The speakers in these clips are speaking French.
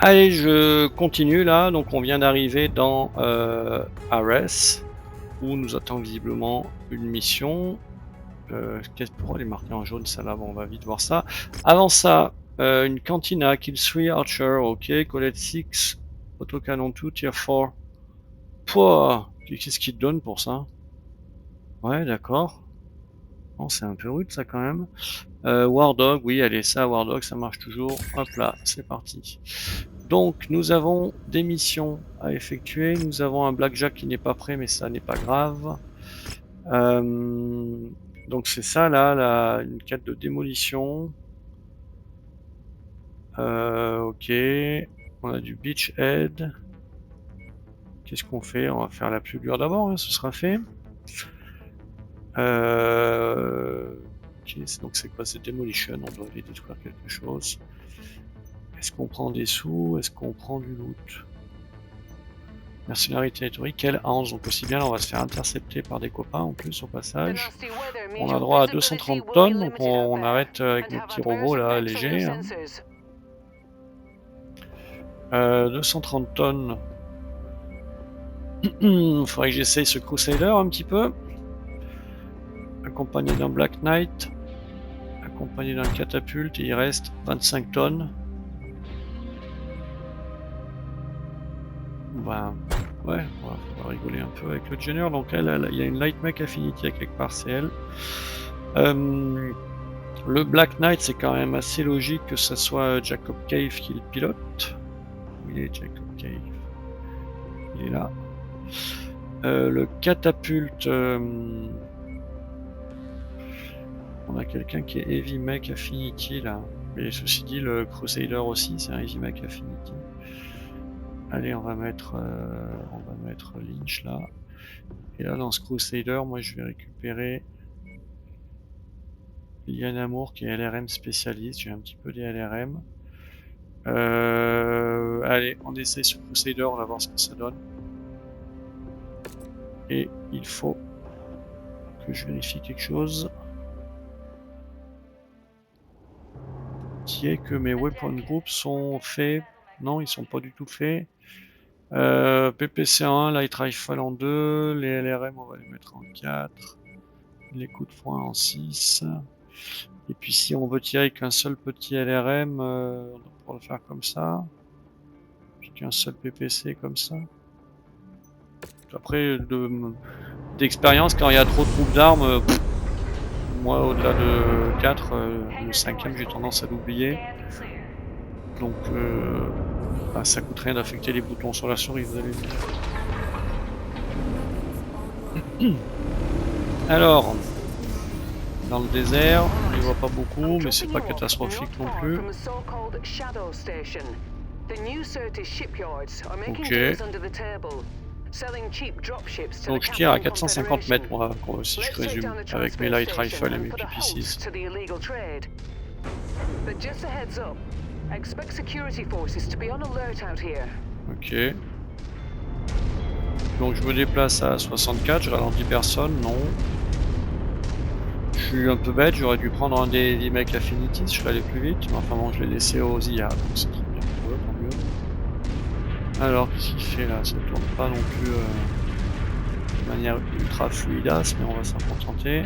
Allez, je continue là. Donc on vient d'arriver dans Ares, où nous attend visiblement une mission. Pourquoi elle est marquée en jaune, ça là? Bon, on va vite voir ça. Avant ça, une cantina, kill 3 archer, ok, collect 6, autocanon 2, tier 4. Pouah, qu'est-ce qu'il te donne pour ça? Ouais, d'accord. Bon, c'est un peu rude ça quand même. War Dog, oui, allez, ça, War Dog, ça marche toujours. Hop là, c'est parti. Donc, nous avons des missions à effectuer. Nous avons un Blackjack qui n'est pas prêt, mais ça n'est pas grave. Donc, c'est ça, là, une quête de démolition. Ok. On a du Beachhead. Qu'est-ce qu'on fait? On va faire la plus dure d'abord, hein, ce sera fait. Ok, donc c'est quoi? C'est Demolition, on doit aller détruire quelque chose. Est-ce qu'on prend des sous? Est-ce qu'on prend du loot? Mercenary Territory, quelle hanse? Donc aussi bien là on va se faire intercepter par des copains en plus au passage. On a droit à 230 tonnes, donc on arrête avec nos petits robots là, légers. Hein. 230 tonnes. Il faudrait que j'essaye ce Crusader un petit peu. Accompagné d'un Black Knight. Accompagné d'un catapulte, et il reste 25 tonnes. Ben, ouais, on va rigoler un peu avec le Jenner. Donc elle, il y a une Light Mech Affinity à quelque part, c'est elle. Le Black Knight, c'est quand même assez logique que ça soit Jacob Cave qui le pilote. Où il est Jacob Cave? Il est là. Le catapulte, on a quelqu'un qui est Heavy Mech Affinity là. Mais ceci dit, le Crusader aussi, c'est un Heavy Mech Affinity. Allez, on va mettre Lynch là. Et là, dans ce Crusader, moi je vais récupérer Liane Amour qui est LRM spécialiste. J'ai un petit peu des LRM. Allez, on essaye ce Crusader, on va voir ce que ça donne. Et il faut que je vérifie quelque chose. Qui est que mes weapon groups sont faits. Non, ils sont pas du tout faits. PPC en 1, Light Rifle en 2, les LRM on va les mettre en 4, les coups de poing en 6. Et puis si on veut tirer qu'un seul petit LRM, on pourra le faire comme ça. Puis qu'un seul PPC comme ça. Après, d'expérience, quand il y a trop de groupes d'armes, moi au-delà de 4, le 5ème j'ai tendance à l'oublier. Donc bah, ça coûte rien d'affecter les boutons sur la souris, vous allez me dire. Alors, dans le désert, on ne les voit pas beaucoup, mais c'est pas catastrophique non plus. Ok. Donc je tire à 450 mètres moi, si je résume, avec mes light rifles et mes PPCs. Ok. Donc je me déplace à 64, je ralentis personne, non. Je suis un peu bête, j'aurais dû prendre un des Heavy Mech Affinity, je serais allé plus vite, mais enfin bon, je l'ai laissé aux IA, donc c'est très bien pour eux, tant mieux. Alors, qu'est-ce qu'il fait là? Ça tourne pas non plus de manière ultra fluidace, mais on va s'en contenter.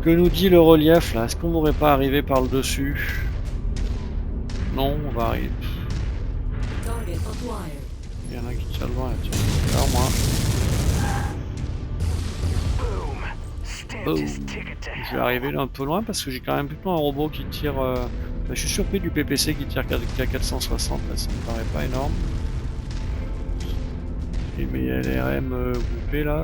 Que nous dit le relief là? Est-ce qu'on n'aurait pas arrivé par le dessus? Non, on va arriver. Il y en a qui tirent loin là, tiens. Alors moi. Boom. Je vais arriver là un peu loin parce que j'ai quand même plutôt un robot qui tire. Je suis surpris du PPC qui tire qu'à 460, là, ça me paraît pas énorme. Et mes LRM groupés là.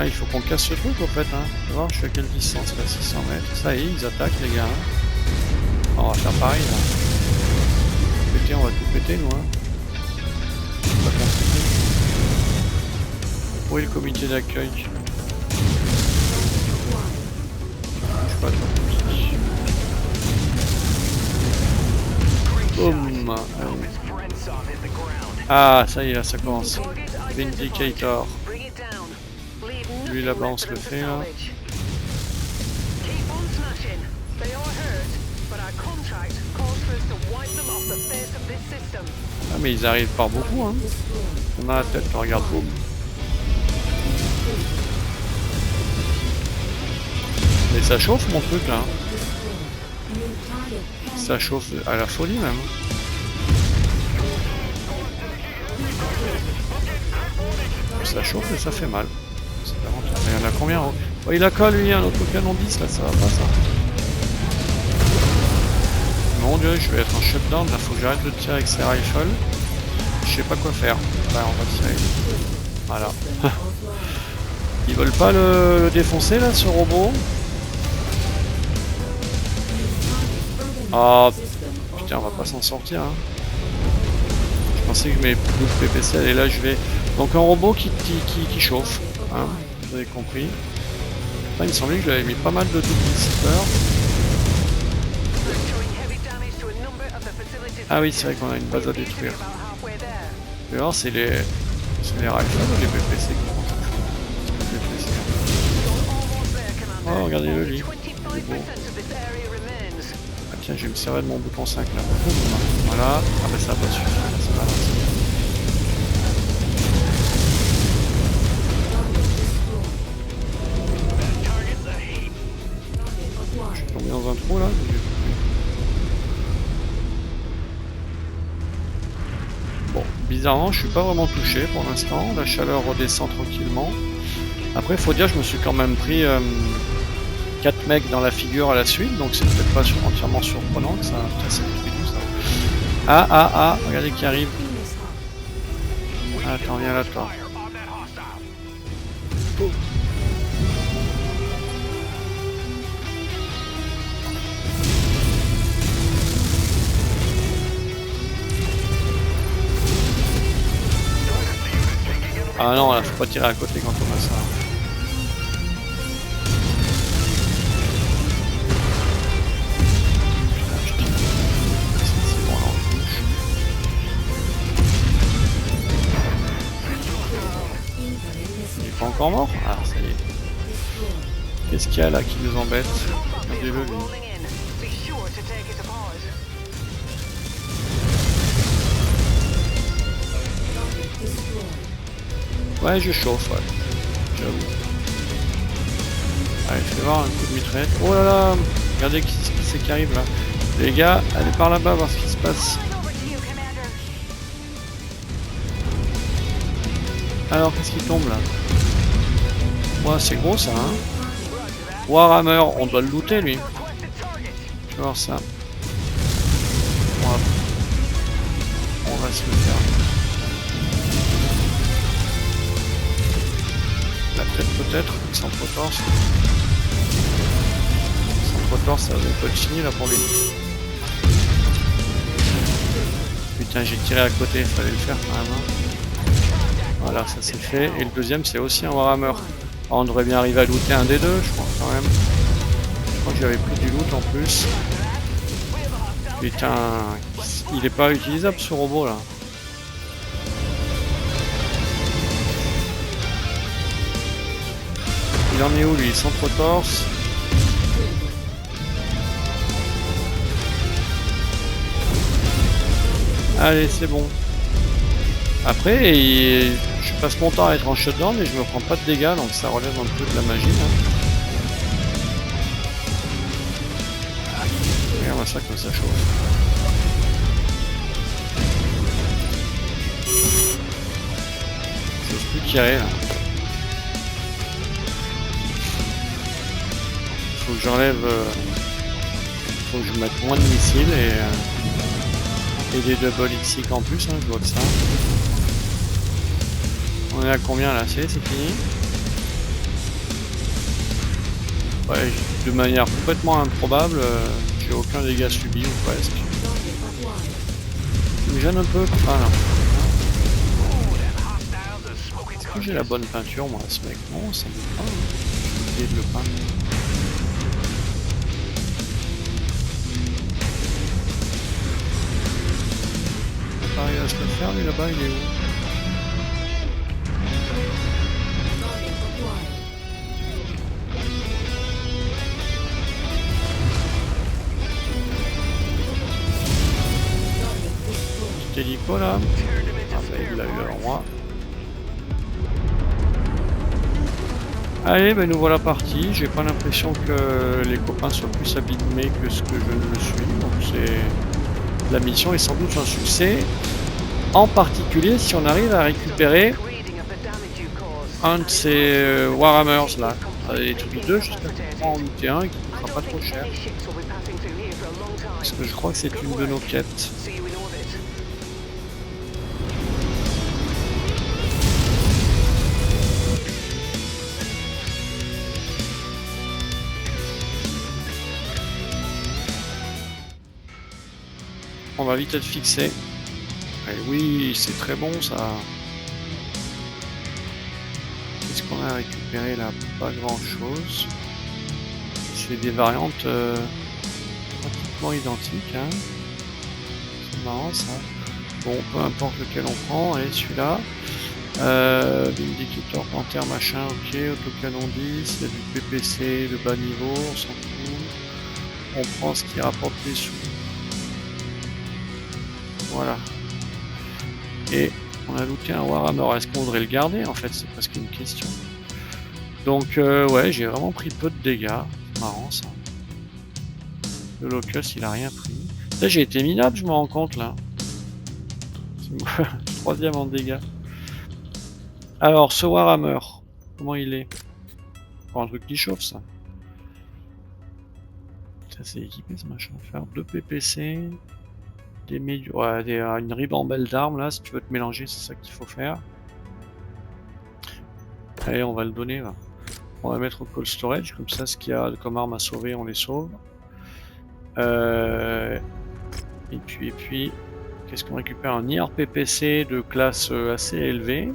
Ah, il faut qu'on casse ce truc en fait, hein. Tu vois, je suis à quelle distance là? 600 mètres. Ça y est, ils attaquent les gars. Hein. On va faire pareil là. Péter, on va tout péter nous. Hein. Pas compliqué. Où est le comité d'accueil? Je sais pas, boum. Ah, ça y est, là, ça commence. Vindicator. Lui là-bas on se le fait là. Ah mais ils arrivent par beaucoup hein. On a la tête, regarde vous. Mais ça chauffe mon truc là. Ça chauffe à la folie même. Ça chauffe et ça fait mal. Il y en a combien? Oh, il a qu'à lui un autre canon 10 là, ça va pas ça. Mon dieu, je vais être en shutdown, là faut que j'arrête de tirer avec ces rifles. Je sais pas quoi faire. Bah on va tirer. Voilà. Ils veulent pas le défoncer là ce robot? Ah putain on va pas s'en sortir hein. Je pensais que mes bouffes PPC allaient là je vais. Donc un robot qui chauffe, hein, vous avez compris. Là, il me semblait que j'avais mis pas mal de double dissiper. Ah oui c'est vrai qu'on a une base à détruire. Alors c'est les rifles ou les BPC qui font ça. Oh regardez-le lui. Il est beau. Ah tiens je vais me servir de mon bouton 5 là. Voilà. Ah bah ça va pas suffire. C'est pas grave. Je suis tombé dans un trou là. Bon, bizarrement je suis pas vraiment touché pour l'instant. La chaleur redescend tranquillement. Après faut dire je me suis quand même pris 4 mecs dans la figure à la suite, donc c'est peut-être pas entièrement surprenant que ça. C'est tout ça. Ah, regardez qui arrive. Ah, attends, viens là toi. Ah non, là, faut pas tirer à côté quand on a ça. Il est pas encore mort? Ah, ça y est. Qu'est-ce qu'il y a là qui nous embête? Regardez-le lui. Ouais, je chauffe, ouais. J'avoue. Allez, je vais voir un coup de mitraillette. Oh là là! Regardez qui c'est qui arrive là. Les gars, allez par là-bas voir ce qui se passe. Alors, qu'est-ce qui tombe là? Ouais, c'est gros ça, hein? Warhammer, on doit le looter lui. Je vais voir ça. On va se le faire. La tête peut-être, sans protorse. Sans protorse, ça va pas être fini là pour lui. Putain, j'ai tiré à côté, fallait le faire quand même. Hein. Voilà, ça c'est fait. Et le deuxième, c'est aussi un Warhammer. Oh, on devrait bien arriver à looter un des deux, je crois quand même. Je crois que j'avais pris du loot en plus. Putain, il est pas utilisable ce robot là. Il en est où lui? Centre-torse. Allez, c'est bon. Après, je passe mon temps à être en shutdown mais je me prends pas de dégâts donc ça relève un peu de la magie. Hein. Regarde ça comme ça chauffe. Je n'ose plus tirer là. Faut que j'enlève. Faut que je mette moins de missiles et des double XIC en plus, hein, je vois que ça. On est à combien là? C'est fini? Ouais, de manière complètement improbable, j'ai aucun dégât subi ou presque. Il me gêne un peu. Ah non. Est-ce que j'ai la bonne peinture moi ce mec? Non, ça me dit pas. Hein. J'ai oublié de le peindre. Pareil à se le faire, lui là-bas il est où? quoi là? Ah bah il l'a eu avant moi. Allez, ben nous voilà partis. J'ai pas l'impression que les copains soient plus abîmés que ce que je ne le suis. Donc c'est la mission est sans doute un succès. En particulier si on arrive à récupérer un de ces Warhammers là. Les trucs 2 jusqu'à 3 en UT1 et qui ne coûtera pas trop cher. Parce que je crois que c'est une de nos quêtes. On va vite être fixé. Et oui, c'est très bon ça. Qu'est-ce qu'on a récupéré là? Pas grand chose. C'est des variantes pratiquement identiques. Hein. C'est marrant ça. Bon, peu importe lequel on prend. Allez, celui-là. Vindicator, panthère, machin, ok. Autocanon 10. Il y a du PPC de bas niveau, on s'en fout. On prend ce qui rapporte les sous. Voilà. Et on a looté un Warhammer. Est-ce qu'on voudrait le garder? En fait, c'est presque une question. Donc, ouais, j'ai vraiment pris peu de dégâts. C'est marrant ça. Le Locust, il a rien pris. Là, j'ai été minable, je me rends compte là. C'est 3ème en dégâts. Alors, ce Warhammer, comment il est? Pour un truc qui chauffe ça. Ça, c'est équipé ce machin. Faire 2 PPC. Des ouais, une ribambelle d'armes là, si tu veux te mélanger, c'est ça qu'il faut faire. Allez, on va le donner là. On va mettre au cold storage, comme ça, ce qu'il y a comme armes à sauver, on les sauve. Et puis, qu'est-ce qu'on récupère? Un IRPPC de classe assez élevée.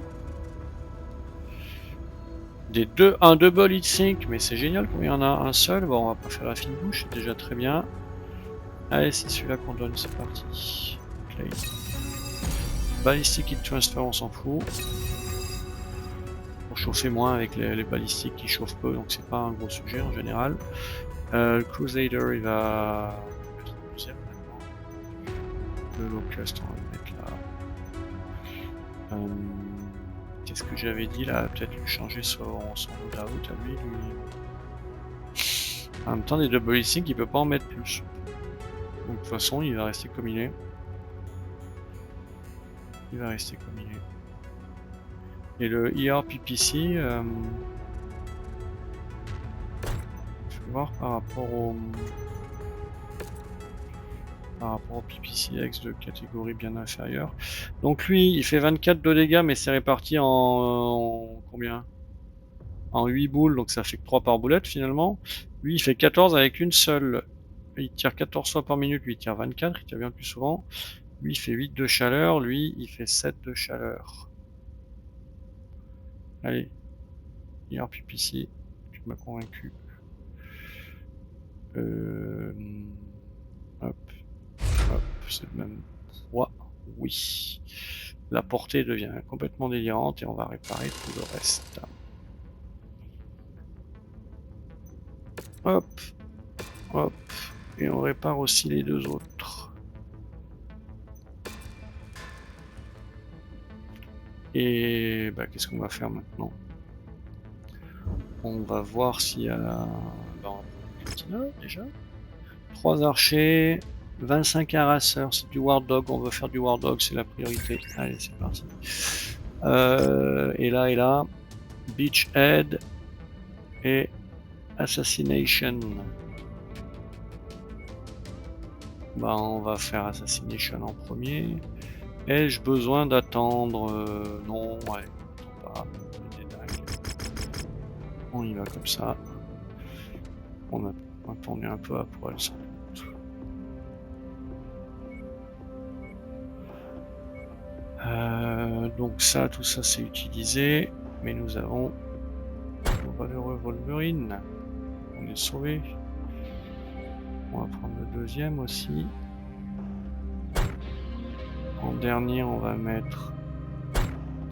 Un double heat sink, mais c'est génial comme il y en a un seul. Bon, on va pas faire la fine bouche, c'est déjà très bien. Allez, c'est celui-là qu'on donne, c'est parti. Okay. Ballistic heat transfer, on s'en fout. Pour chauffer moins avec les balistiques qui chauffent peu, donc c'est pas un gros sujet en général. Le Crusader, il va mettre le deuxième maintenant. Le Locust, on va le mettre là. Qu'est-ce que j'avais dit là? Peut-être lui changer son loadout à lui. En même temps, des double listing, il peut pas en mettre plus. Donc de toute façon, il va rester comme il est. Il va rester comme il est. Et le IRPPC, je vais voir par rapport au PPCX de catégorie bien inférieure. Donc lui, il fait 24 de dégâts, mais c'est réparti en combien? En 8 boules, donc ça fait que 3 par boulette finalement. Lui, il fait 14 avec une seule. Il tire 14 fois par minute, lui il tire 24, il tire bien plus souvent. Lui, il fait 8 de chaleur, lui, il fait 7 de chaleur. Allez, IRPPC, tu m'as convaincu. Hop, c'est le même poids, oui. La portée devient complètement délirante et on va réparer tout le reste. Hop, hop, et on répare aussi les deux autres. Et bah, qu'est-ce qu'on va faire maintenant? On va voir s'il y a dans déjà 3 archers, 25 harasseurs, c'est du War Dog, on veut faire du War Dog, c'est la priorité. Allez, c'est parti. Et là, Beachhead et Assassination. Bah, on va faire Assassination en premier. Ai-je besoin d'attendre? Non, ouais, pas. On y va comme ça. On a attendu un peu à poil sans doute. Donc ça, tout ça c'est utilisé, mais nous avons le valeureux Wolverine. On est sauvé. On va prendre le deuxième aussi. En dernier, on va mettre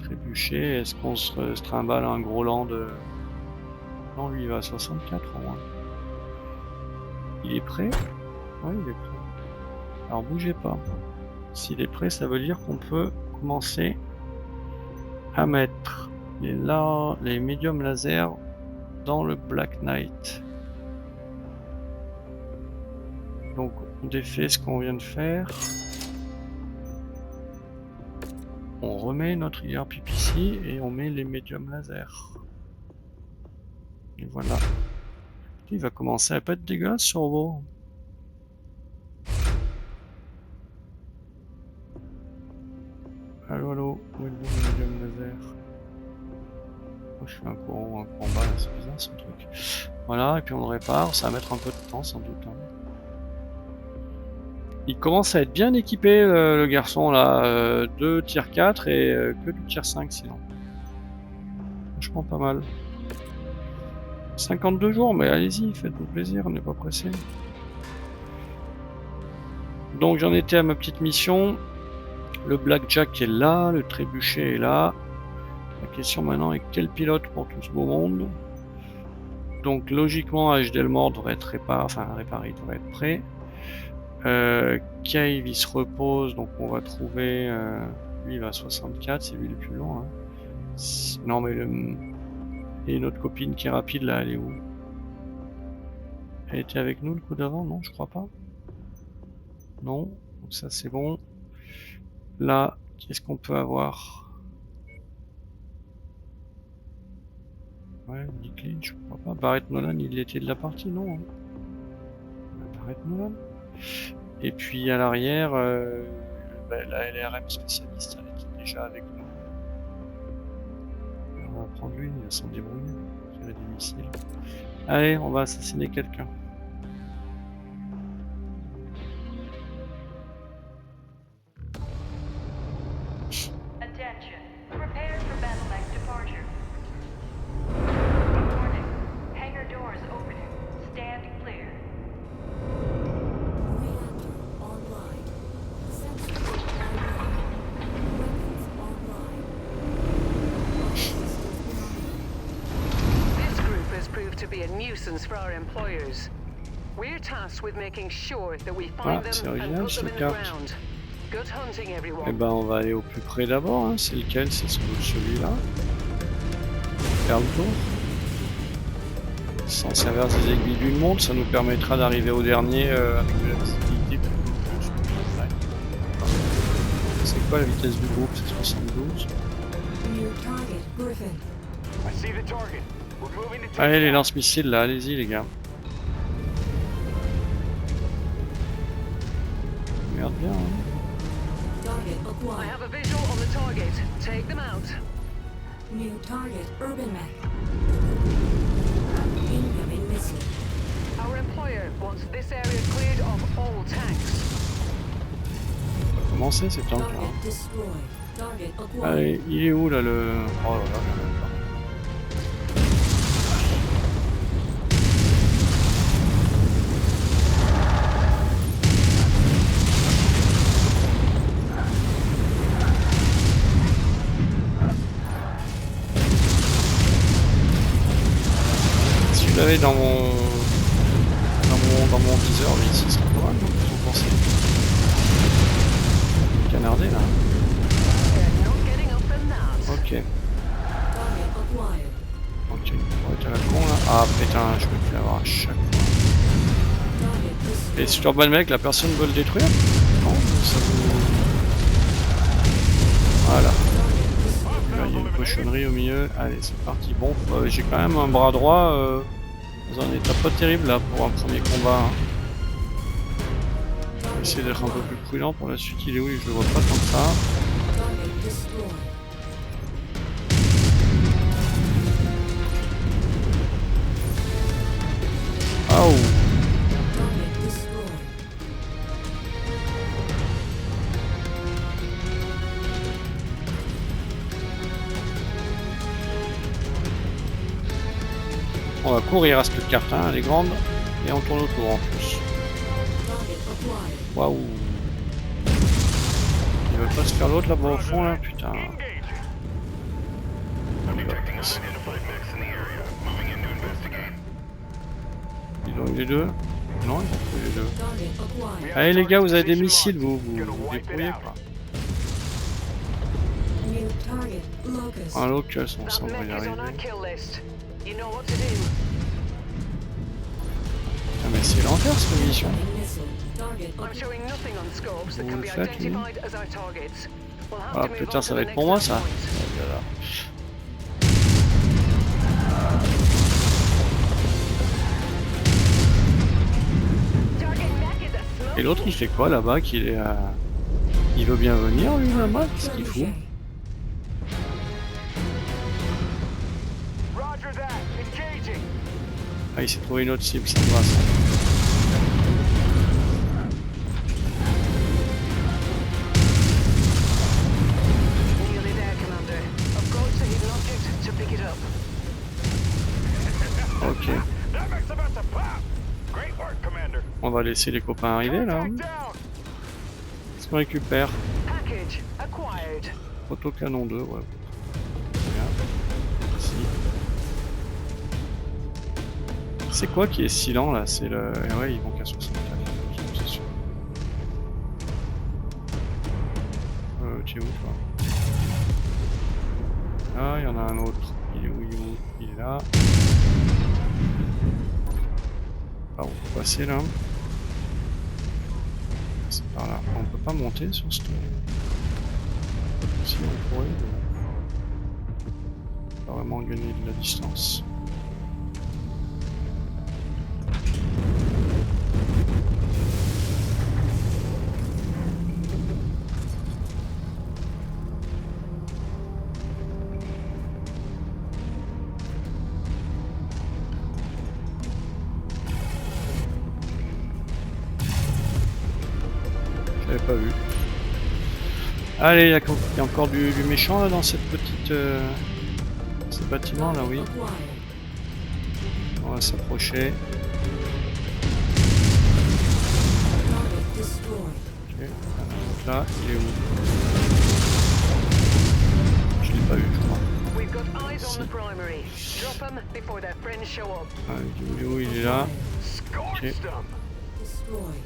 Trébuchet. Est-ce qu'on se trimballe un gros land de... Non, lui il va à 64 au moins. Il est prêt? Oui, il est prêt. Alors bougez pas. S'il est prêt, ça veut dire qu'on peut commencer à mettre les médiums laser dans le Black Knight. Donc on défait ce qu'on vient de faire. On remet notre IRPPC et on met les médiums laser. Et voilà. Il va commencer à pas être dégueulasse ce robot. Allô, allô, où est le médium laser? Oh, je fais un courant bas, c'est bizarre ce truc. Voilà, et puis on le répare, ça va mettre un peu de temps sans doute. Hein. Il commence à être bien équipé le garçon là, 2 tier 4 et que du tier 5 sinon. Franchement pas mal. 52 jours, mais allez-y, faites-vous plaisir, on n'est pas pressé. Donc j'en étais à ma petite mission. Le Blackjack est là, le trébuchet est là. La question maintenant est quel pilote pour tout ce beau monde? Donc logiquement HD Elmore devrait être réparé, il devrait être prêt. Cave il se repose, donc on va trouver... lui il va à 64, c'est lui le plus long. Hein. Non mais il y a une autre copine qui est rapide là, elle est où? Elle était avec nous le coup d'avant? Non, je crois pas. Non, donc ça c'est bon. Là, qu'est-ce qu'on peut avoir? Ouais, Nick Lynch, je crois pas. Barrett Nolan, il était de la partie, non? Hein. Barrett Nolan. Et puis à l'arrière, la LRM spécialiste, elle était déjà avec nous. On va prendre lui, il va s'en débrouiller. Il y a des missiles. Allez, on va assassiner quelqu'un. For our employers. We're tasked with making sure that we find them and put them in the ground. Good hunting, everyone. Eh ben, on va aller au plus près d'abord. Hein. C'est lequel? C'est celui-là. Faire le tour. Sans servir des aiguilles d'une montre, ça nous permettra d'arriver au dernier avec de la visibilité. C'est quoi la vitesse du groupe? C'est 72. Allez les lance-missiles là, allez-y les gars. Merde bien hein. I have a visual on the target. Take them out. New target, Urban Mech. Incoming missile. Our employer wants this area cleared of all tanks. On va commencer ces tanks là. Allez, il est où là le... Oh là là, dans mon viseur, mais ici, c'est pas mal, donc vous pensez. Canardé là. Ok. Ok, on va être à la con là. Ah putain, je peux plus l'avoir à chaque fois. Et sur le mec, la personne veut le détruire? Non, ça vous... Voilà. Là, il y a une cochonnerie au milieu. Allez, c'est parti. Bon, j'ai quand même un bras droit. Dans un état pas terrible là pour un premier combat. Hein. Je vais essayer d'être un peu plus prudent pour la suite. Il est où? Je le vois pas tant que ça. Oh. On va courir à cette carte, hein, elle est grande, et on tourne autour en plus. Waouh! Il veut pas se faire l'autre là-bas au fond là, putain. Ils ont eu les deux. Non, ils ont trouvé les deux. Target acquired. Allez les gars, vous avez des missiles, vous débrouillez quoi. New target locust. Un locus, on That s'en va y mech is on our arriver. kill list. You know what to do. Ah mais c'est l'enfer cette mission. Incoming missile. Target I'm acquired. showing nothing on scopes that Vous can le be faites, lui. identified as our targets. We'll have Ah to move putain, on ça to va the être pour moi next ça. point. Oh là là. Target mech is a smoke. Et l'autre il fait quoi là-bas qu'il est Il veut bien venir lui là-bas? Qu'est-ce qu'il fout? Roger that. Engaging. Ah il s'est trouvé une autre cible, ça me va ça. Nearly there, Commander. Approach the hidden object to pick it up. Ok. That makes about to pop. Great work, Commander. On va laisser les copains arriver là. Contact down. Qu'est-ce qu'on récupère? Package acquired. Autocanon 2, ouais. Bien. Ici. C'est quoi qui est silent là? C'est le. Ouais, ils vont qu'à 64. C'est sûr. Tu es où toi? Ah, il y en a un autre. Il est où? Il est où? Il est là. Ah, on peut passer là. C'est par là. On peut pas monter sur ce. Si on pourrait. Pas vraiment gagner de la distance. J'avais pas vu. Allez, il y a encore du méchant là dans cette petite. Ce bâtiment là, oui. Acquired. On va s'approcher. Target destroyed. Ok. Donc là, il est où? Je l'ai pas vu, je crois. We've got eyes on the primary. Drop them before their friends show up. Ah, il est où? Il est là. Scorched Okay. them. Destroyed.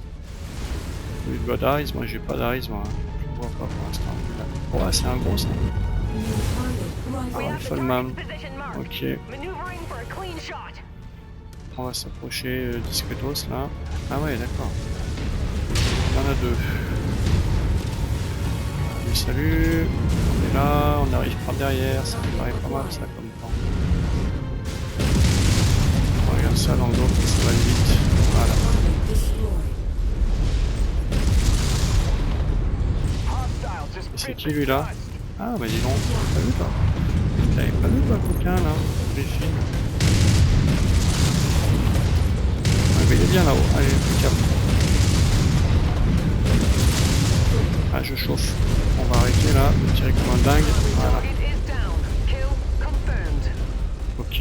Oui, il doit d'Aris. Moi, j'ai pas d'Aris, moi. Je le vois pas pour l'instant. Ouais, c'est un gros ça. New target Ah, rifle. Rifle Man. Position marked. Ok. Maneuvering for a clean shot. On va s'approcher discretos là. Ah ouais, d'accord. Il y en a deux. Oui, salut. On est là, on arrive par derrière. Ça me paraît pas mal ça comme temps. On regarde ça dans l'autre, ça va vite. Voilà. Target destroyed. Hostiles just Et c'est bit qui me lui là? fast. Ah bah dis donc, t'as vu toi? T'avais pas vu toi, coquin là? Les films. Ah mais il est bien là-haut, allez, impeccable. Ah je chauffe. On va arrêter là, de tirer comme un dingue. Voilà. Target is down. Kill confirmed. Ok.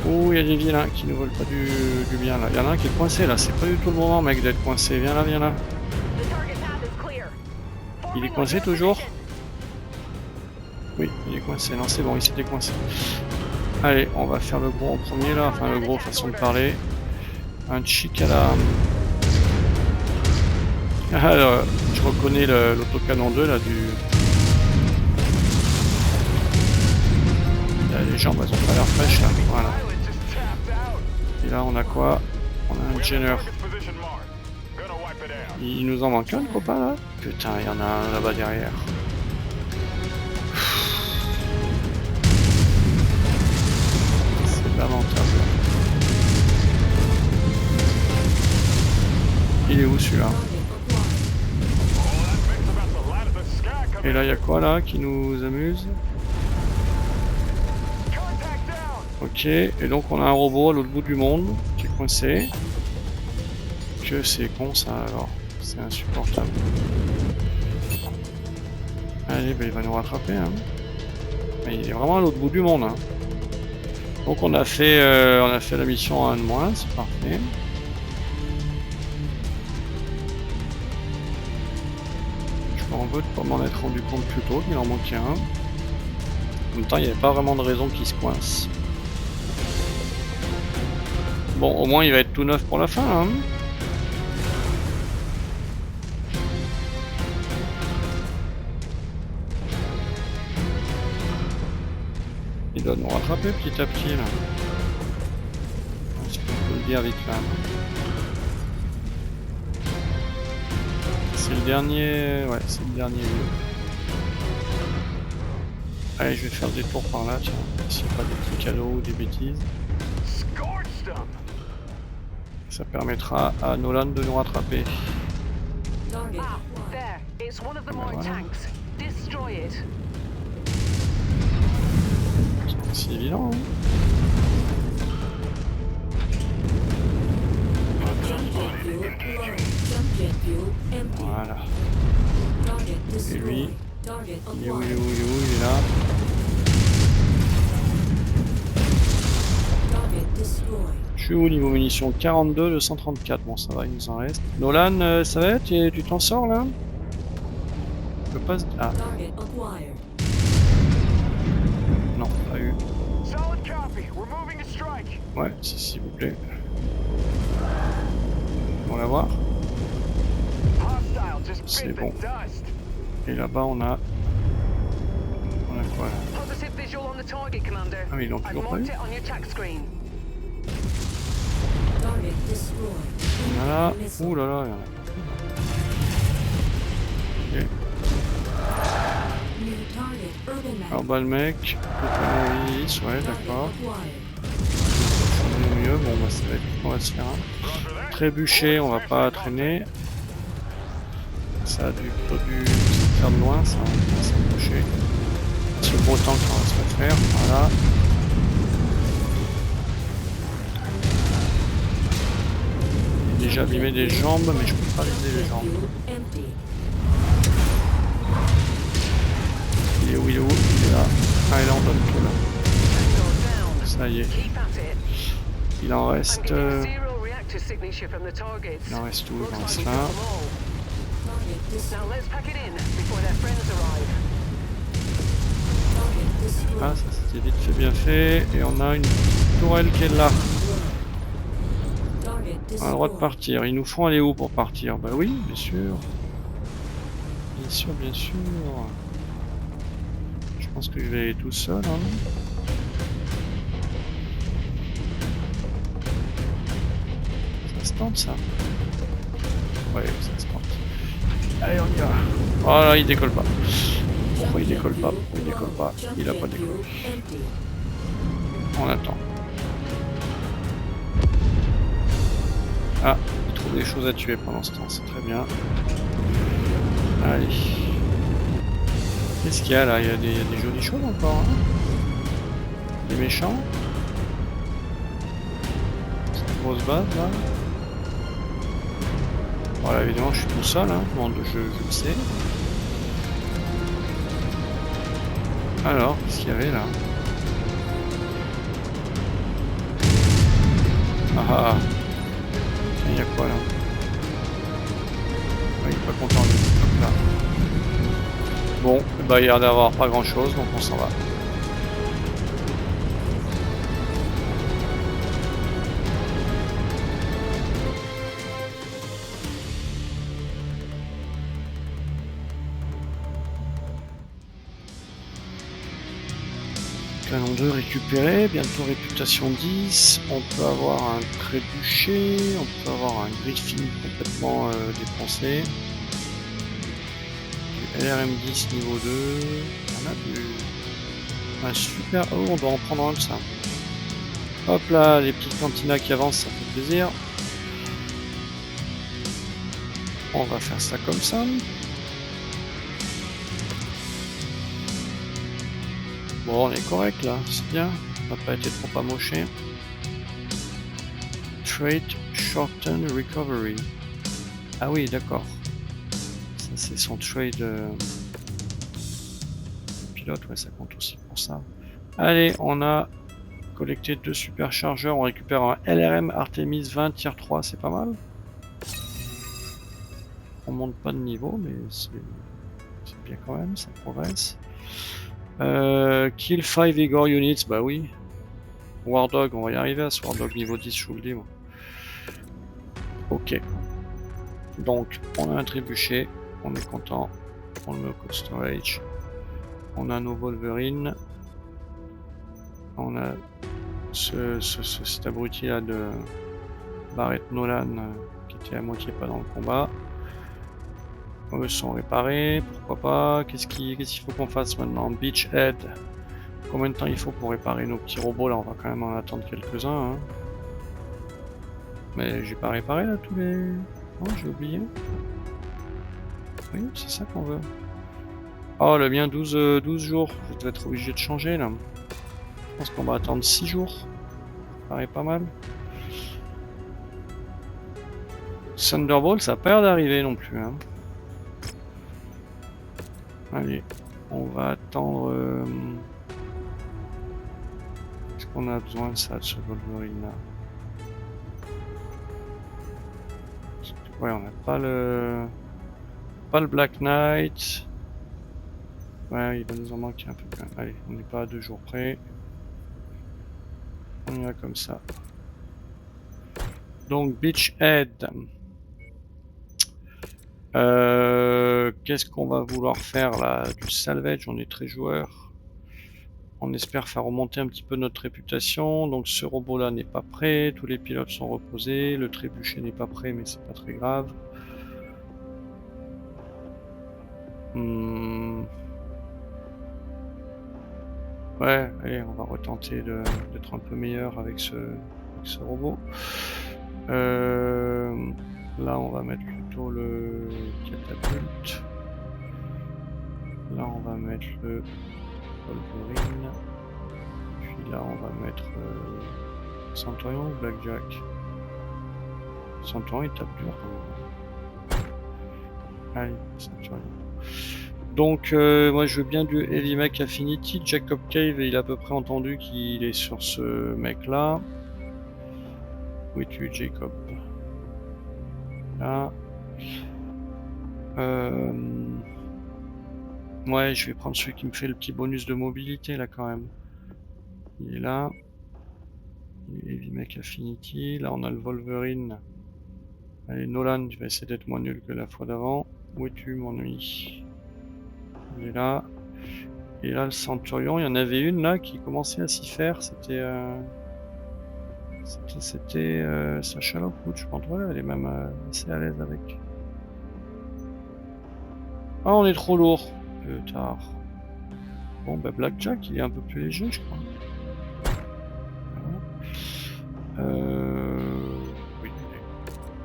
Oh, il y a des vilains qui ne veulent pas du bien là. Il y en a un qui est coincé là, c'est pas du tout le moment mec d'être coincé. Viens là, viens là. The target path is clear. Il est coincé toujours? Oui, il est coincé. Non, c'est bon, il s'est décoincé. Allez, on va faire le gros en premier là. Enfin, le gros façon de parler. Un chic à la. Alors, je reconnais l'autocanon 2 là du. Là, les jambes elles ont pas l'air fraîches là. Voilà. Pilot just tapped out. Et là, on a quoi? On a un We have Jenner. target's position marked. Gonna wipe it out. Il nous en manque un, le copain là? Putain, il y en a un là-bas derrière. C'est lamentable. Il est où celui-là? Target acquired. Oh, that makes about the light of the sky coming. Et là, il y a quoi là qui nous amuse? Contact down. Ok, et donc on a un robot à l'autre bout du monde qui est coincé. Que c'est con ça alors, c'est insupportable. Allez, ben il va nous rattraper. Hein. Mais il est vraiment à l'autre bout du monde. Hein. Donc on a fait la mission en 1 de moins, c'est parfait. Je m'en veux de pas m'en être rendu compte plus tôt qu'il en manquait un. En même temps, il n'y avait pas vraiment de raison qu'il se coince. Bon, au moins il va être tout neuf pour la fin. Hein. Il doit nous rattraper petit à petit là. Je peux le dire vite là. C'est le dernier. Ouais, c'est le dernier lieu. Allez, je vais faire des tours par là, tiens. S'il n'y a pas des petits cadeaux ou des bêtises. Ça permettra à Nolan de nous rattraper. Target Ah, acquired. there. It's one of the Voilà. Moy tanks. Destroy it. C'est pas si évident. Hein. Jump jet fuel low. Jump jet fuel empty. Voilà. Target Et lui, destroyed. Target il est où, il est acquired. où, il est où, il est là. Target destroyed. Je suis où niveau munitions? 42 de 134. Bon, ça va, il nous en reste. Nolan, ça va? Tu t'en sors là? Je peux pas. Ah, Target acquired. non, pas eu. Solid copy. We're moving to strike. Ouais, si, s'il vous plaît. On va la voir. Hostile just C'est bit the bon. dust. Et là-bas, on a. On a quoi là? Positive visual on the target, Commander. Ah, mais ils l'ont I've toujours pas marked eu. it on your tac screen. Target destroyed. On a là. Missile. Ouh là là, il y en a. Ok. New target urban map. Alors bas le mec. Totalis, ouais, Target d'accord. acquired. On est mieux. Bon, bah, ça va être. On va se faire un. Roger that. Trébucher, on va pas traîner. Ça a du faire de loin, ça on va s'approcher. C'est le beau temps qu'on va se faire, voilà. J'ai déjà abîmé des jambes, mais je peux pas viser les jambes. Fuel empty. Il est où, il est où? Il est là. Ah, il est en donne tout là. Tango down. Ça y est. Keep at it. Il en I'm reste. getting zero reactor signature from the targets. Il en reste où? Il Looks en like reste we've là. got them all. Target destroyed. Now let's pack it in before their friends arrive. Target destroyed. Ah, ça c'était vite fait, bien fait. Et on a une tourelle qui est là. Target On a le droit de destroyed. partir. Ils nous font aller où pour partir? Bah oui, bien sûr. Bien sûr, bien sûr. Je pense que je vais aller tout seul. Hein. Ça se tente ça. Ouais, ça se tente. Allez, on y va. Oh là, il décolle pas. Pourquoi il décolle pas? Pourquoi il décolle pas? Il a pas décollé. Empty. On attend. Ah, il trouve des choses à tuer pendant ce temps, c'est très bien. Allez. Qu'est-ce qu'il y a là? Il y a des jolies choses encore. Hein, des méchants. C'est une grosse base là. Voilà, évidemment, je suis tout seul. Hein, bon, je le sais. Alors, qu'est-ce qu'il y avait là? Ah ah. Il y a quoi là? Il est pas content lui. Hop là. Bon, bah il y a l'air d'avoir pas grand chose, donc on s'en va. Canon 2 récupéré, bientôt réputation 10, on peut avoir un trébuchet, on peut avoir un griffin complètement dépensé, du LRM10 niveau 2, on a un super... Oh, on doit en prendre un de ça. Hop là, les petites cantinas qui avancent, ça fait plaisir. On va faire ça comme ça. Bon, on est correct là, c'est bien. On n'a pas été trop amoché. Trait Shorten Recovery. Ah oui, d'accord. Ça, c'est son trade pilote, ouais, ça compte aussi pour ça. Allez, on a collecté 2 superchargeurs. On récupère un LRM Artemis 20 tier 3, c'est pas mal. On monte pas de niveau, mais c'est bien quand même, ça progresse. Kill 5 Vigor Units, bah oui. War Dog, on va y arriver à ce War Dog niveau 10, je vous le dis. Moi. Ok. Donc, on a un trébuchet, on est content. On le met au cold storage. On a nos Wolverine. On a cet abruti là de Barrett Nolan qui était à moitié pas dans le combat. Eux sont réparés, pourquoi pas. Qu'est-ce qu'il faut qu'on fasse maintenant? Beachhead. Combien de temps il faut pour réparer nos petits robots là? On va quand même en attendre quelques-uns. Hein. Mais j'ai pas réparé là tous les... Non, j'ai oublié. Oui, c'est ça qu'on veut. Oh, le bien 12 jours. Je vais être obligé de changer là. Je pense qu'on va attendre 6 jours. Ça paraît pas mal. Thunderbolt, ça a pas l'air d'arriver non plus. Hein. Allez, on va attendre. Est-ce qu'on a besoin de ça, de ce Wolverine là? Ouais, on n'a pas le. Pas le Black Knight. Ouais, il va nous en manquer un peu quand même. Allez, on n'est pas à 2 jours près. On y va comme ça. Donc, Beachhead. Qu'est-ce qu'on va vouloir faire là? Du salvage, on est très joueur. On espère faire remonter un petit peu notre réputation. Donc ce robot là n'est pas prêt. Tous les pilotes sont reposés. Le trébuchet n'est pas prêt, mais c'est pas très grave. Ouais, allez, on va retenter d'être un peu meilleur avec ce robot. Là, on va mettre plutôt le catapulte. Là, on va mettre le Wolverine. Puis là, on va mettre Centurion ou Blackjack. Centurion, il tape dur quand même. Allez, Centurion. Donc, moi je veux bien du Heavy Mech Affinity. Jacob Cave, il a à peu près entendu qu'il est sur ce mec là. Où es-tu, Jacob? Là. Ouais, je vais prendre celui qui me fait le petit bonus de mobilité là quand même. Il est là. Heavy Mech Affinity. Là, on a le Wolverine. Allez, Nolan, je vais essayer d'être moins nul que la fois d'avant. Où es-tu, mon ami? Il est là. Et là, le Centurion, il y en avait une là qui commençait à s'y faire. C'était Sacha Lockwood, je pense. Ouais, elle est même assez à l'aise avec. Ah, on est trop lourd. Tard. Bon, bah Blackjack, il est un peu plus léger, je crois. Voilà. Oui,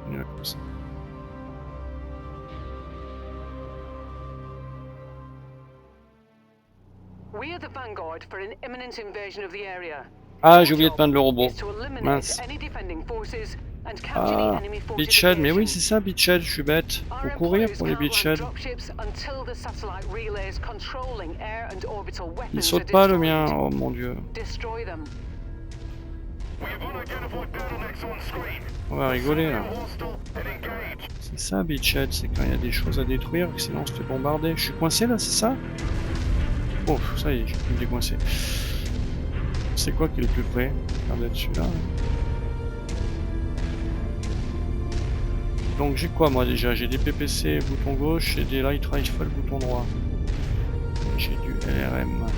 on est là comme ça. Ah, j'ai oublié de peindre le robot. Mince. Ah, Beachhead, mais oui, c'est ça, Beachhead, je suis bête. Faut courir pour les Beachhead. Il saute pas le mien, oh mon dieu. On va rigoler là. C'est ça, Beachhead, c'est quand il y a des choses à détruire, sinon on se fait bombarder. Je suis coincé là, c'est ça? Oh, ça y est, j'ai pu me décoincer. C'est quoi qui est le plus près? Regardez celui-là. Donc j'ai quoi moi déjà? J'ai des PPC bouton gauche et des Light Rifle bouton droit. J'ai du LRM.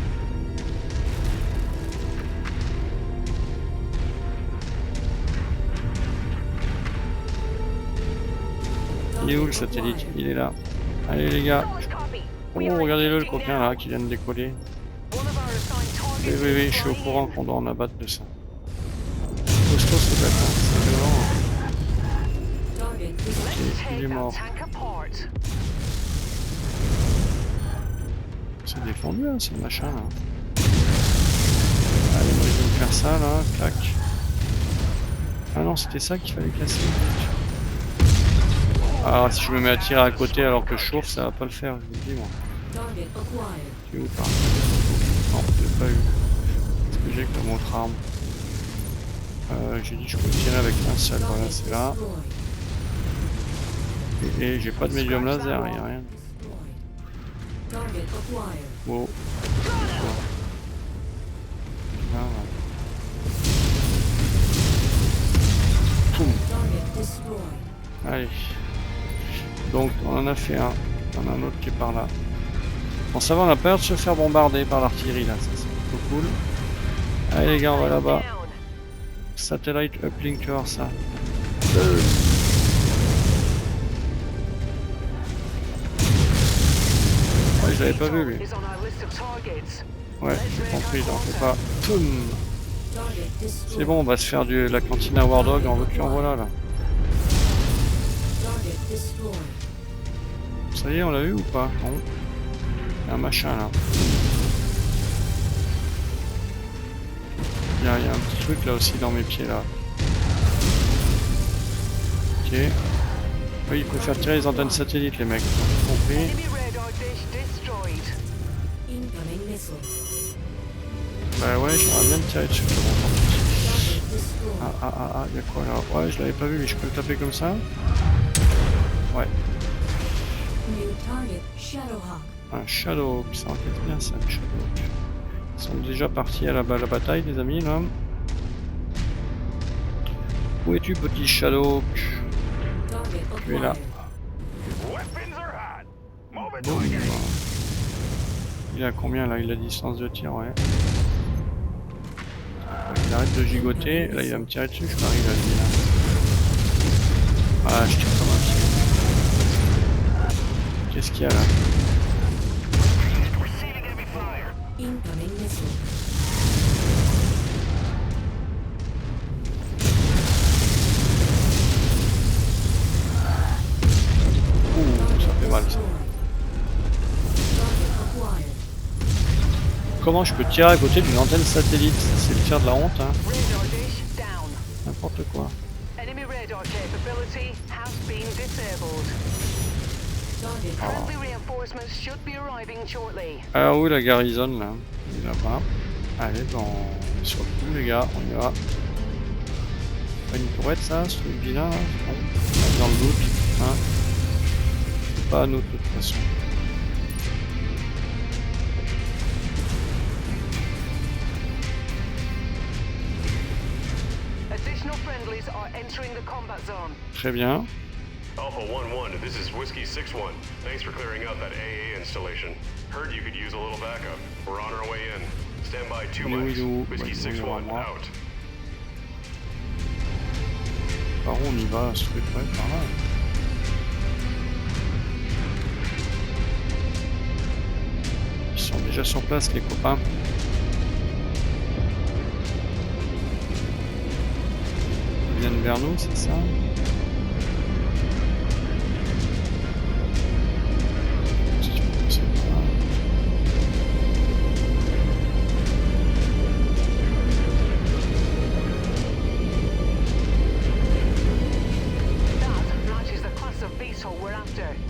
Il est où le satellite? Il est là. Allez les gars. Oh, regardez-le, le coquin là qui vient de décoller. Oui, oui, oui, je suis au courant qu'on doit en abattre de ça. Costaud ce bête, hein. C'est violent. Ok, il est mort. C'est défendu, hein, ce machin là. Allez, moi je vais faire ça là, clac. Ah non, c'était ça qu'il fallait casser. Ah, si je me mets à tirer à côté alors que je chauffe, ça va pas le faire, je vous le dis moi. Tu es où par? Non, je l'ai pas eu. Qu'est-ce que j'ai comme autre arme? J'ai dit que je peux tirer avec un seul, voilà, c'est là. Et j'ai pas de médium laser, y'a rien. Wow. Là, voilà. On en a fait un. On a un autre qui est par là. Bon, ça va, on a peur de se faire bombarder par l'artillerie là, ça c'est plutôt cool. Allez les gars, on va là-bas. Satellite Uplinker, ça. Ouais, je l'avais pas vu lui. Ouais, j'ai compris, donc c'est pas. Toum. C'est bon, on va se faire de la cantine à War Dog, en veux-tu en voilà là. Ça y est, on l'a eu ou pas? Non. Il y a un machin là. Il y a un petit truc là aussi dans mes pieds là. Ok. Oui, il faut faire tirer les antennes satellites les mecs, j'ai compris. Bah ouais, j'aimerais bien me tirer dessus. Ah, y'a quoi là? Ouais, je l'avais pas vu, mais je peux le taper comme ça? Ouais. Un Shadowhawk, ça enquête bien ça, le Shadowhawk. Ils sont déjà partis à la bataille, les amis, là. Où es-tu, petit Shadowhawk? Tu es là. Boum. Il a combien là? Il a distance de tir, ouais. Il arrête de gigoter, là il va me tirer dessus, je parie, là, lui, là. Ah, je tire comme un pied. Qu'est-ce qu'il y a là? Ouh, ça fait mal ça. Comment je peux tirer à côté d'une antenne satellite? C'est le tir de la honte, hein. N'importe quoi. Ah oui, la garrison là. Il est là-bas. Allez, ben, on est sur le coup, les gars, on y va. Pas une tourette, ça, ce truc vilain là? Non, dans le doute, hein. C'est pas à nous de toute façon. Très bien. Alpha 1-1, this is Whiskey 6-1. Thanks for clearing out that AA installation. Heard you could use a little backup. We're on our way in. Stand by 2 mics. Whiskey 6-1 out. Par où on y va, ce truc, ouais, par là. Ils sont déjà sur place, les copains. Ils viennent vers nous, c'est ça?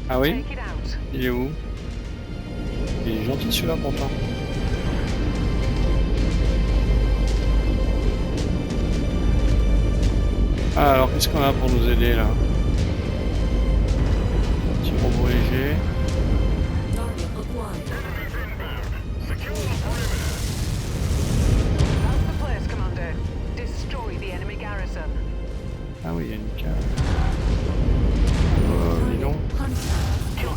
Ah oui? Il est où? Il est gentil celui-là pourtant. Ah alors qu'est-ce qu'on a pour nous aider là? Un petit robot léger. Ah oui, il y a une cave. Dis donc.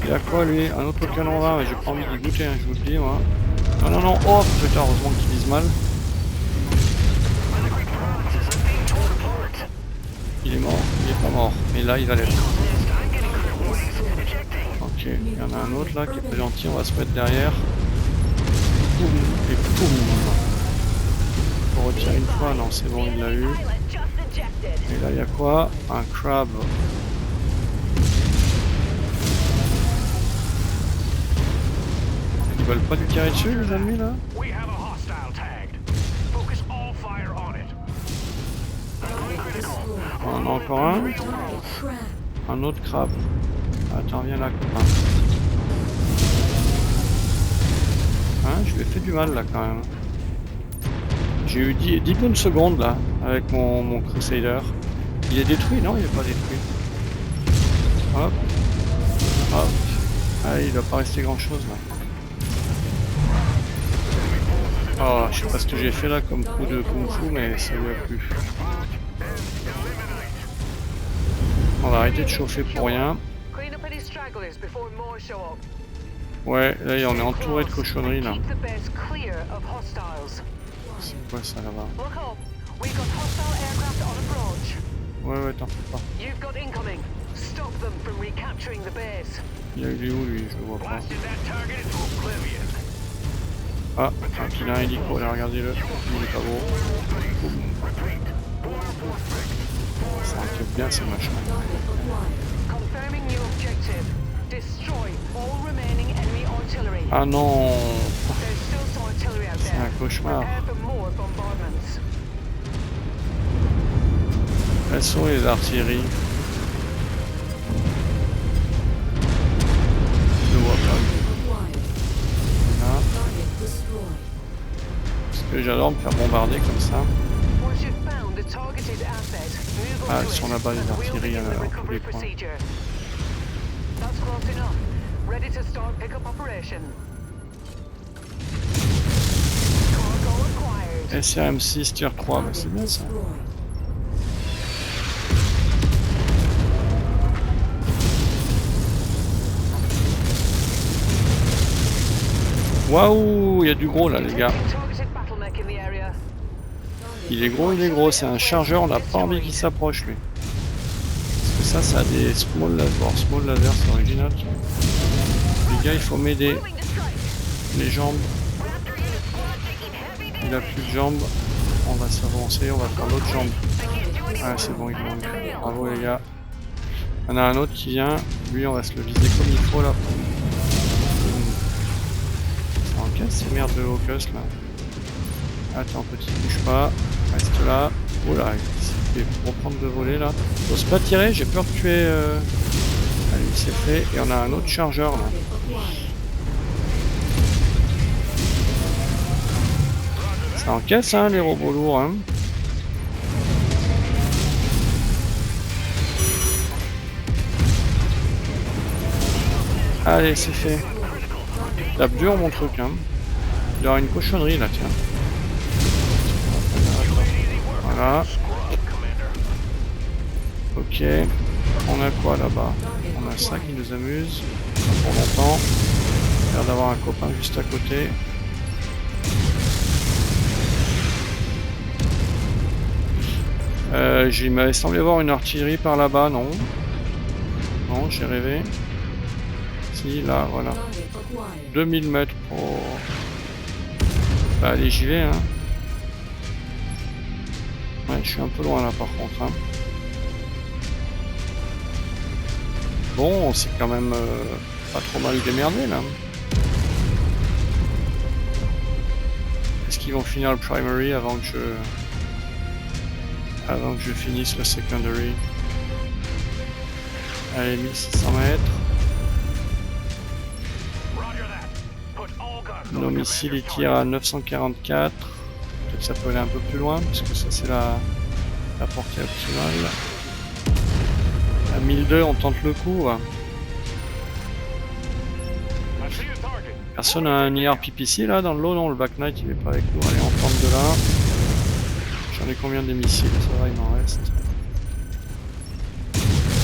Il a quoi lui? Un autre canon là, mais j'ai pas envie d'y goûter, hein, je vous le dis moi. Non non non, oh putain, heureusement qu'il vise mal. Il est mort, il est pas mort, mais là il va l'être. Ok, il y en a un autre là qui est pas gentil, on va se mettre derrière. Poum, et poum. On retire une fois, non c'est bon, il l'a eu. Et là il y a quoi? Un crab. Ils veulent pas lui tirer dessus les ennemis là? On en a encore un. Un autre crabe. Attends, viens là copain. Hein, je lui ai fait du mal là quand même. J'ai eu 10 bonnes secondes là avec mon Crusader. Il est détruit? Non, il n'est pas détruit. Hop. Hop. Ah, il doit pas rester grand chose là. Oh, je sais pas ce que j'ai fait là comme coup de kung fu, mais ça lui a plu. On va arrêter de chauffer pour rien. Ouais, là on est entouré de cochonneries là. C'est quoi ça là-bas? Ouais, t'en fais pas. Il est où lui? Je le vois pas. Ah, il a un hélico là, regardez-le. Il est pas beau. Ça enquête bien ces machins. Ah non! C'est un cauchemar. Elles sont les artilleries. Je ne vois pas. Là. Parce que j'adore me faire bombarder comme ça. Ah, elles sont là-bas les artilleries à tous les points. SRM6 tier 3, bah c'est bien ça. Waouh, il y a du gros là les gars. Il est gros, c'est un chargeur, on n'a pas envie qu'il s'approche lui. Parce que ça a des small laser. Small laser c'est original. Les gars, il faut m'aider. Les jambes. Il a plus de jambes. On va s'avancer, on va faire l'autre jambe. Ah c'est bon, il manque. Bravo les gars. Il y en a un autre qui vient. Lui on va se le viser comme il faut là. Ça encaisse ces merdes de Hawkus là. Attends petit, bouge pas. Reste là. Oh là, il s'est fait reprendre de voler là. J'ose pas tirer, j'ai peur de tuer. Allez, c'est fait. Et on a un autre chargeur là. Ça encaisse hein, les robots lourds hein. Allez, c'est fait. Tape dur mon truc hein. Il y aura une cochonnerie là, tiens. Voilà. Ok. On a quoi là-bas? On a ça qui nous amuse. Pas pour longtemps. Il a l'air d'avoir un copain juste à côté. Il m'avait semblé voir une artillerie par là-bas, non? Non, j'ai rêvé. Si, là, voilà. 2000 mètres pour... Bah allez, j'y vais, hein. Ouais, je suis un peu loin là par contre, hein. Bon, c'est quand même pas trop mal démerdé là. Est-ce qu'ils vont finir le primary avant que je finisse le secondary? Allez, 1600 mètres. Nos missiles ils tirent à 944. Peut-être ça peut aller un peu plus loin, puisque ça c'est la portée optimale. À 1002 on tente le coup. Personne a un IRPPC là dans le lot? Non, le Black Knight il est pas avec nous. Allez, on tente de là. J'en ai combien des missiles? Ça va, il m'en reste.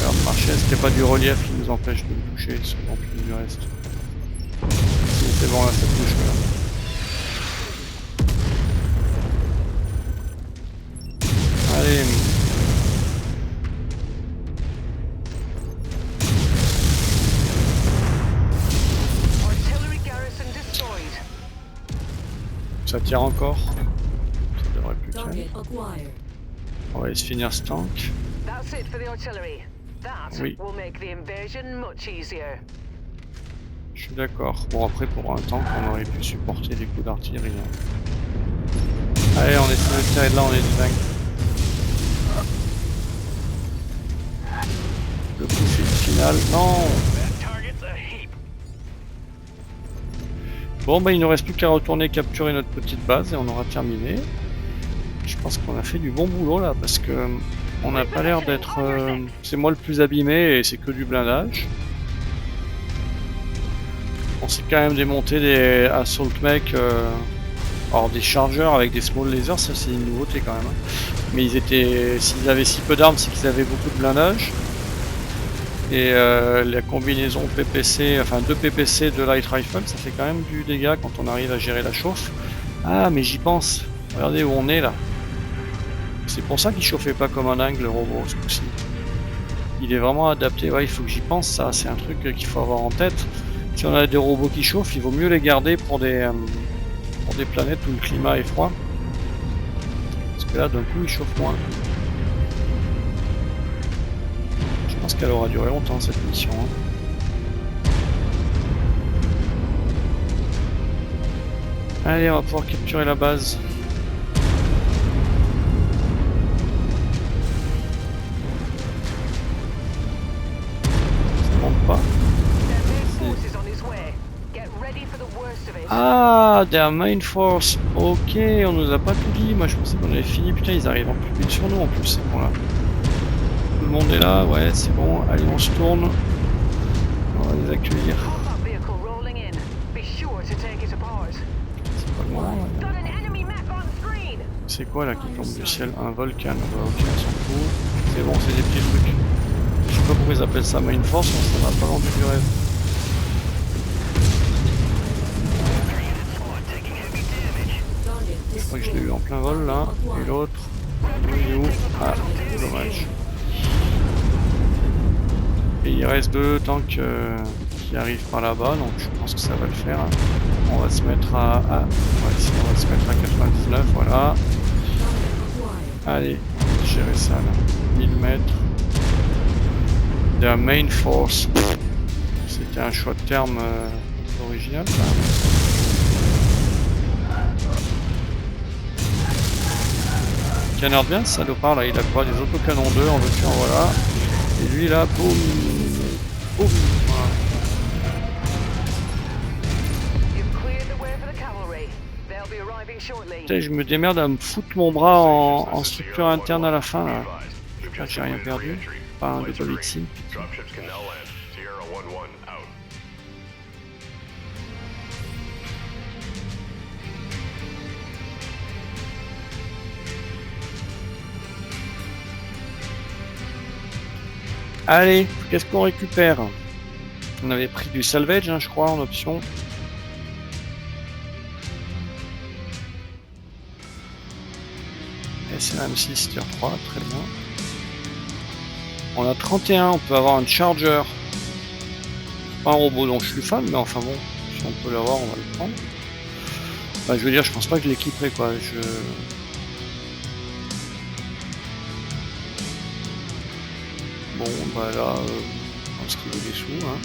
Alors marcher, est-ce qu'il n'y a pas du relief qui nous empêche de bouger selon plus du reste? Si c'est bon là, ça bouge là. Allez. Ça tire encore. Ça devrait plus tirer. On va aller se finir ce tank. Oui. Je suis d'accord. Bon après pour un tank on aurait pu supporter les coups d'artillerie. Hein. Allez on essaie de tirer de là, on est dingue. Le coup final. Non. Bon bah il ne reste plus qu'à retourner capturer notre petite base et on aura terminé. Je pense qu'on a fait du bon boulot là parce que on n'a pas l'air d'être... c'est moi le plus abîmé et c'est que du blindage. On s'est quand même démonté des assault mech, alors des chargeurs avec des small lasers, ça c'est une nouveauté quand même. Hein. Mais ils étaient, s'ils avaient si peu d'armes, c'est qu'ils avaient beaucoup de blindage. Et la combinaison PPC, enfin 2 PPC de Light Rifle, ça fait quand même du dégât quand on arrive à gérer la chauffe. Ah mais j'y pense, regardez où on est là. C'est pour ça qu'il chauffait pas comme un dingue le robot ce coup-ci. Il est vraiment adapté, ouais il faut que j'y pense ça, c'est un truc qu'il faut avoir en tête. Si on a des robots qui chauffent, il vaut mieux les garder pour des planètes où le climat est froid. Parce que là d'un coup il chauffe moins. Je pense qu'elle aura duré longtemps cette mission. Hein. Allez, on va pouvoir capturer la base. Ça monte pas. Ah, their main force. Ok, on nous a pas tout dit. Moi je pensais qu'on avait fini. Putain, ils arrivent en plus vite sur nous en plus. Bon là. Tout le monde est là, ouais, c'est bon. Allez, on se tourne. On va les accueillir. C'est pas loin. Ouais. C'est quoi là qui tombe du ciel? Un volcan. Ok, on s'en fout. C'est bon, c'est des petits trucs. Je sais pas pourquoi ils appellent ça main force, mais ça m'a pas rendu du rêve. Je crois que je l'ai eu en plein vol là. Et l'autre, il est où? Ah, dommage. Et il reste 2 tanks qui arrivent par là-bas, donc je pense que ça va le faire. On va se mettre à... ici on va se mettre à 99, voilà. Allez, gérer ça là. 1000 mètres. The main force. C'était un choix de terme original ça. Canard bien ce salopard là, il a quoi? Des autocanons 2 en veux-tu en voilà. Et lui là, boum, boum. Voilà. Putain, je me démerde à me foutre mon bras en structure interne à la fin là. Là j'ai rien perdu. Pas un double X-Sim. Allez, qu'est-ce qu'on récupère? On avait pris du salvage, hein, je crois, en option. SLM6 tier 3, très bien. On a 31, on peut avoir un charger. Pas un robot dont je suis fan, mais enfin bon, si on peut l'avoir, on va le prendre. Bah, je veux dire, je pense pas que je l'équiperai quoi. Bon, bah là, je pense qu'il veut des sous, hein.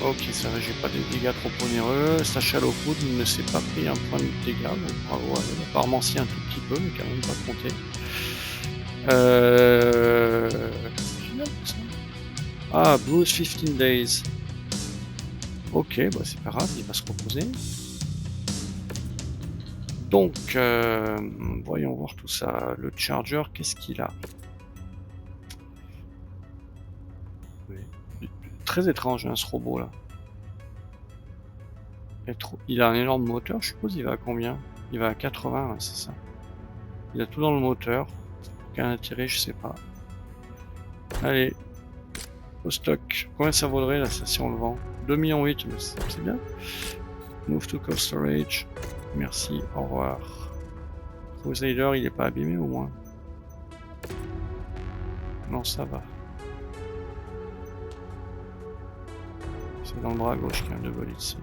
Ok, ça va, j'ai pas des dégâts trop onéreux. Sa Shallow Food ne s'est pas pris un point de dégâts, donc bravo à elle. Apparemment si un tout petit peu, mais quand même pas compté. Ah, Bruce 15 days. Ok, bah c'est pas grave, il va se reposer. Donc, voyons voir tout ça. Le charger, qu'est-ce qu'il a? Oui. Très étrange hein, ce robot là. Il a un énorme moteur, je suppose. Il va à combien? Il va à 80, c'est ça. Il a tout dans le moteur. Aucun intérêt, je sais pas. Allez, au stock. Combien ça vaudrait là ça, si on le vend? 2,8 millions, c'est bien. Move to cold storage. Merci, au revoir. Crusader, il est pas abîmé au moins? Non, ça va. C'est dans le bras gauche qu'il y a un double hit.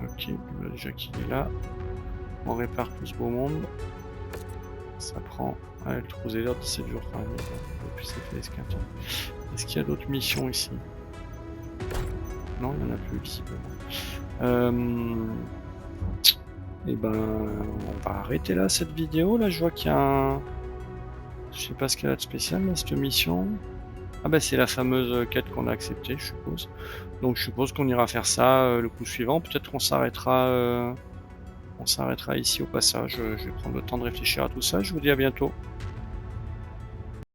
Ok, déjà qu'il est là. On répare tout ce beau monde. Ça prend... Ouais, le Crusader 17 jours quand même. Depuis ça fait esquinte. Est-ce qu'il y a d'autres missions ici? Non, il n'y en a plus visiblement. Et ben, on va arrêter là cette vidéo. Là, je vois qu'il y a un... Je sais pas ce qu'elle a de spécial, mais cette mission... Ah bah c'est la fameuse quête qu'on a acceptée, je suppose. Donc je suppose qu'on ira faire ça le coup suivant. Peut-être qu'on s'arrêtera ici au passage. Je vais prendre le temps de réfléchir à tout ça. Je vous dis à bientôt.